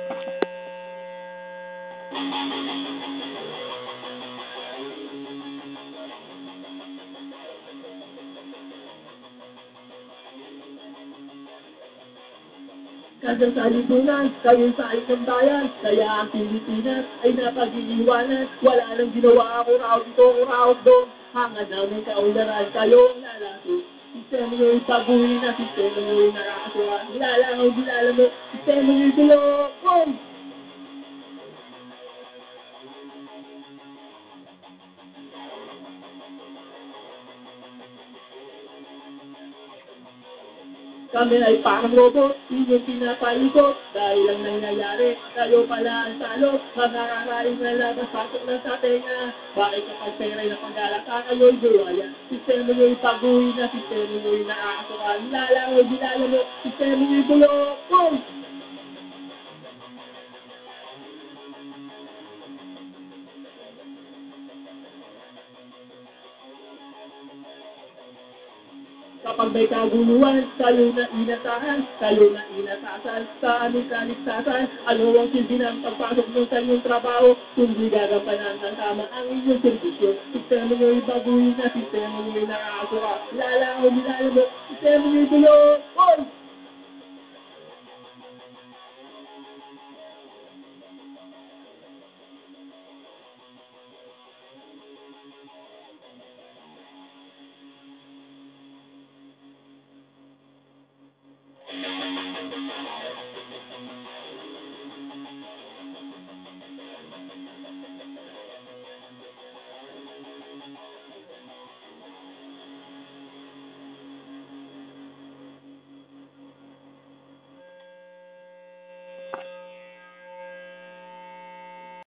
Kada sa lipunan, kayo sa isang bayan, kaya ang Pilipinas ay napag-iiwanan. Wala nang ginawa ako raw dito, ako raw doon. Hangad namin kaunlaran, kayo ang lalaso. Sistema nyo'y baguhin na, sistema nyo'y nakakasuha. Nilalangaw, mo, sistema nyo'y tulong. Kami ay parang robot, inyong pinapaikot. Dahil ang nangyayari, kayo pala ang talo. Makakakain na labas, pasok na sa tenga. Bakit kapag peray na paggalaka, kayo'y buwaya? Sistema nyo'y baguhin na, sistema nyo'y nakakasukan. Nilalangaw, mo, sistema nyo'y tulong. Kapag may kaguluhan, kayo na inatahan, kayo na inatasan, sa aming kaligtasan. Ano ang silbi ng pagpasok nyo sa inyong trabaho, kung di gagampanan ng tama ang inyong servisyo. Sistema nyo'y baguhin na, sistema nyo'y nakakasuka. Nilalangaw, mo, sistema nyo'y tulong.